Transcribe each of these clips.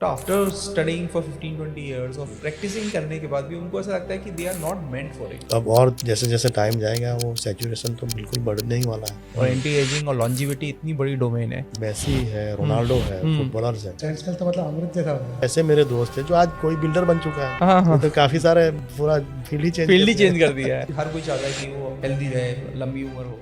After studying for 15-20 years और practising करने के बाद भी उनको ऐसा लगता है कि they are not meant for it. अब और जैसे जैसे टाइम जाएगा वो सैचुरेशन तो बिल्कुल बढ़ने ही वाला है। और एंटी एजिंग और लॉन्जिविटी इतनी बड़ी डोमेन है। मेसी है, रोनाल्डो है, फुटबॉलर्स है। आजकल तो मतलब अमृत जैसा हो गया। ऐसे मेरे दोस्त है जो आज कोई बिल्डर बन चुका है। हाँ। तो काफी सारे पूरा फील्ड ही चेंज कर दिया है। हर कोई चाहता है कि वो हेल्दी रहे, लंबी उम्र हो।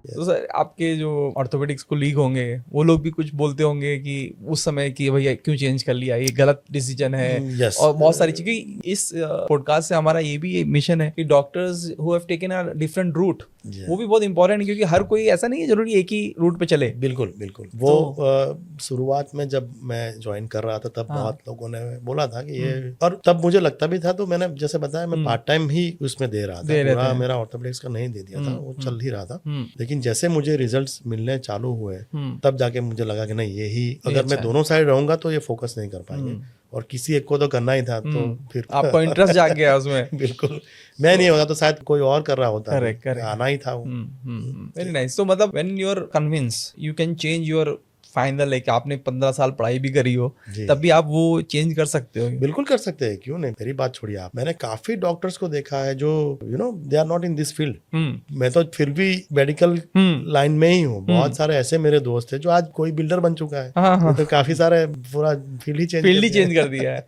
तो सर आपके जो ऑर्थोपेडिक्स कोलीग होंगे वो लोग भी कुछ बोलते होंगे कि उस समय कि भैया क्यों चेंज कर लिया, ये गलत डिसीजन है। Yes. और बहुत सारी चीजें इस पॉडकास्ट से हमारा ये भी मिशन है कि doctors who have taken a different route, वो भी बहुत इंपॉर्टेंट है क्योंकि हर कोई ऐसा नहीं है जरूरी एक ही रूट पे चले। बिल्कुल बिल्कुल। वो शुरुआत में जब मैं ज्वाइन कर रहा था तब बहुत लोगों ने बोला था कि ये, और तब मुझे लगता भी था, तो मैंने जैसे बताया मैं पार्ट टाइम ही उसमें दे रहा था, पूरा मेरा ऑर्थोपेडिक्स का नहीं दे दिया था, वो चल ही रहा था। लेकिन जैसे मुझे रिजल्ट्स मिलने चालू हुए तब जाके मुझे लगा कि नहीं, यही अगर मैं दोनों साइड रहूंगा तो ये फोकस नहीं कर पाएंगे, और किसी एक को तो करना ही था। तो फिर आपको इंटरेस्ट जाग गया उसमें। बिल्कुल, मैं नहीं होता तो शायद कोई और कर रहा होता। Correct. आना ही था वो। Very nice. तो मतलब when you are convince you can change your final, like आपने 15 साल पढ़ाई भी करी हो तब भी आप वो चेंज कर सकते हो। बिल्कुल कर सकते हैं, क्यों नहीं। मेरी बात छोड़िए आप, मैंने काफी डॉक्टर्स को देखा है जो they are not in this field. मैं तो फिर भी मेडिकल लाइन में ही हूँ। बहुत सारे ऐसे मेरे दोस्त हैं जो आज कोई बिल्डर बन चुका है। तो काफी सारे पूरा फील्ड ही चेंज कर दिया है।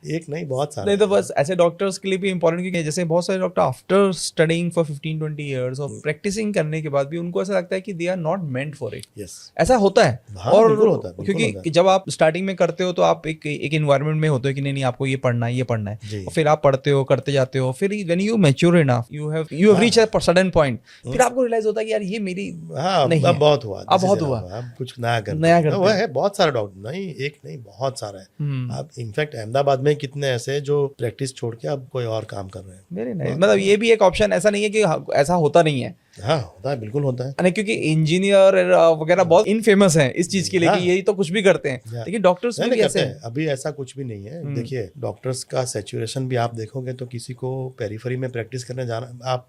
एक नहीं, बहुत सारे। नहीं तो बस ऐसे डॉक्टर्स के लिए भी इंपॉर्टेंट, क्योंकि जैसे बहुत सारे doctor after studying for 15-20 years और प्रैक्टिसिंग करने के बाद भी उनको ऐसा लगता है कि they are not meant for it. Yes, ऐसा होता है। हाँ, और बिल्कुल होता है, बिल्कुल क्योंकि होता है। जब आप स्टार्टिंग में करते हो तो आप एक एनवायरनमेंट में होते हो कि नहीं आपको ये पढ़ना है, ये पढ़ना है। जी। और फिर आप पढ़ते हो, करते जाते हो, फिर when you mature enough, you have reach a certain point, फिर आपको रियलाइज होता है कि यार ये मेरी नहीं अब है। बहुत हुआ, अब बहुत हुआ, अब कुछ नया करते है। बहुत सारे डॉक्टर, नहीं एक नहीं, बहुत सारा है। आप इनफैक्ट अहमदाबाद में कितने ऐसे जो प्रैक्टिस छोड़ के अब कोई और काम कर रहे हैं। Very nice. मतलब ये भी एक ऑप्शन, ऐसा नहीं है कि ऐसा होता नहीं है। हाँ, होता है, बिल्कुल होता है। नहीं, क्योंकि इंजीनियर वगैरह बहुत इनफेमस हैं इस चीज के लिए कि यही तो कुछ भी करते हैं, लेकिन डॉक्टर्स भी ऐसे हैं। अभी ऐसा कुछ भी नहीं है। देखिए, डॉक्टर्स का सैचुरेशन भी आप देखोगे तो किसी को पेरिफेरी में प्रैक्टिस करने जाना, आप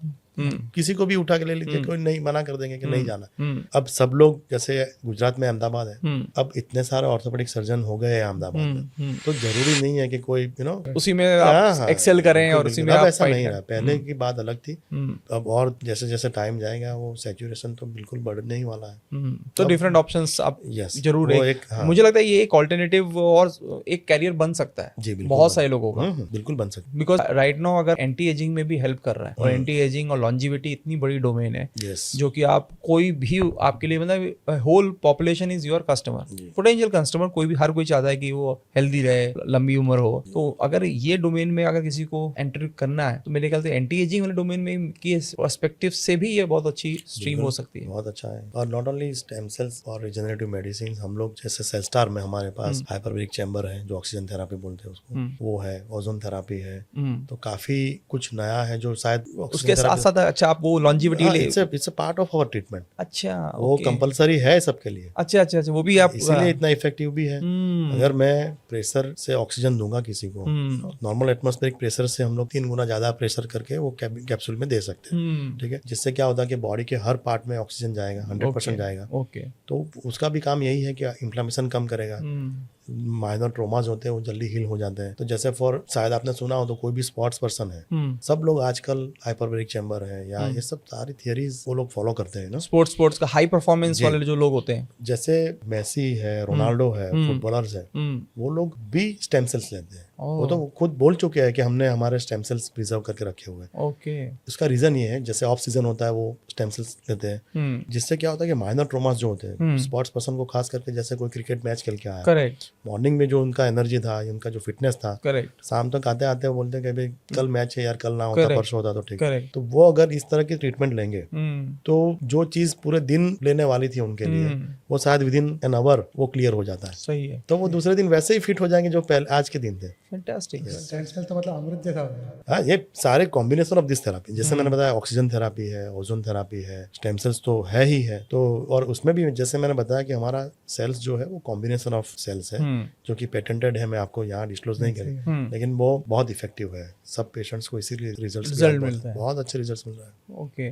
किसी को भी उठा के ले लीजिए, कोई नहीं मना कर देंगे कि नहीं जाना। अब सब लोग, जैसे गुजरात में अहमदाबाद है, अब इतने सारे ऑर्थोपेडिक सर्जन हो गए हैं अहमदाबाद में, तो जरूरी नहीं है कि कोई उसी में आप एक्सेल करें और उसी में अब आप ऐसा नहीं रहा। पहले की बात अलग थी। अब और जैसे जैसे टाइम जाएगा वो सैचुरेशन तो बिल्कुल बढ़ने ही वाला है। तो डिफरेंट ऑप्शंस आप जरूर हाँ। मुझे लगता है ये एक ऑल्टरनेटिव और एक कैरियर बन सकता है। जी, बिल्कुल बहुत सारे लोगों का बिल्कुल बन सकता है। बिकॉज राइट नाउ अगर एंटी एजिंग में भी हेल्प कर रहा है, और एंटी एजिंग और लॉन्जिविटी इतनी बड़ी डोमेन है जो कि आप कोई भी आपके लिए, मतलब whole population is your customer, potential customer. कोई भी, हर कोई चाहता है कि वो हेल्दी रहे, लंबी उम्र हो। तो अगर ये डोमेन में अगर किसी को एंटर करना है तो मेरे ख्याल से एंटी एजिंग वाले डोमेन में की पर्सपेक्टिव से भी ये बहुत अच्छी स्ट्रीम हो सकती है। बहुत अच्छा है। और नॉट ओनली स्टेम सेल्स और रिजेनरेटिव मेडिसिन, हम लोग जैसे सेलस्टार में हमारे पास हाइपरबैरिक चैम्बर है जो ऑक्सीजन थेरापी बोलते हैं उसको, वो है, ओजोन थेरापी है। तो काफी कुछ नया है जो शायद उसके साथ साथ अच्छा आप वो longevity it's a part of our treatment. अच्छा, वो कंपलसरी है सबके लिए। अच्छा, वो भी आप, इसीलिए इतना इफेक्टिव भी है। अगर मैं प्रेशर से ऑक्सीजन दूंगा किसी को, नॉर्मल एटमॉस्फेरिक प्रेशर से हम लोग 3 गुना ज्यादा प्रेशर करके वो कैप्सूल में दे सकते हैं। ठीक है, जिससे क्या होता है कि बॉडी के हर पार्ट में ऑक्सीजन जाएगा, 100% जाएगा। तो उसका भी काम यही है कि इन्फ्लेमेशन कम करेगा। माइनर ट्रोमाज होते हैं वो जल्दी हील हो जाते हैं। तो जैसे शायद आपने सुना हो तो कोई भी स्पोर्ट्स पर्सन है, सब लोग आजकल हाइपरबैरिक चैम्बर है या ये सब सारी थियरीज वो लोग फॉलो करते हैं ना। स्पोर्ट्स का हाई परफॉर्मेंस वाले जो लोग होते हैं, जैसे मेसी है, रोनाल्डो है, फुटबॉलर्स है, वो लोग भी स्टेम सेल्स लेते हैं। वो तो खुद बोल चुके हैं कि हमने हमारे स्टेम सेल्स प्रिजर्व करके रखे हुए हैं। ओके। उसका रीजन ये है, जैसे ऑफ सीजन होता है वो स्टेम सेल्स लेते हैं, जिससे क्या होता है कि माइनर ट्रोमास जो होते हैं स्पोर्ट्स पर्सन को, खास करके जैसे कोई क्रिकेट मैच खेल के आया, करेक्ट, मॉर्निंग में जो उनका एनर्जी था, उनका जो फिटनेस था, करेक्ट, शाम तक आते आते वो बोलते हैं कि भाई कल मैच है यार, कल ना होता परसों होता तो ठीक। तो वो अगर इस तरह की ट्रीटमेंट लेंगे तो जो चीज पूरे दिन लेने वाली थी उनके लिए, वो शायद विद इन एन आवर वो क्लियर हो जाता है। सही है। तो वो दूसरे दिन वैसे ही फिट हो जाएंगे जो पहले आज के दिन थे। फैंटास्टिक। आजकल तो मतलब अमृत जैसा हो गया। हाँ, ये सारे कॉम्बिनेशन ऑफ दिस थेरापी, जैसे मैंने बताया ऑक्सीजन थेरापी है, ओजोन थेरापी है, स्टेम सेल्स तो है ही है। तो और उसमें भी जैसे मैंने बताया कि हमारा सेल्स जो है वो कॉम्बिनेशन ऑफ सेल्स है जो कि पेटेंटेड है। मैं आपको यहाँ डिस्क्लोज नहीं करी, लेकिन वो बहुत इफेक्टिव है। सब पेशेंट्स को इसीलिए रिजल्ट मिलता है, बहुत अच्छे रिजल्ट मिल रहा है। ओके।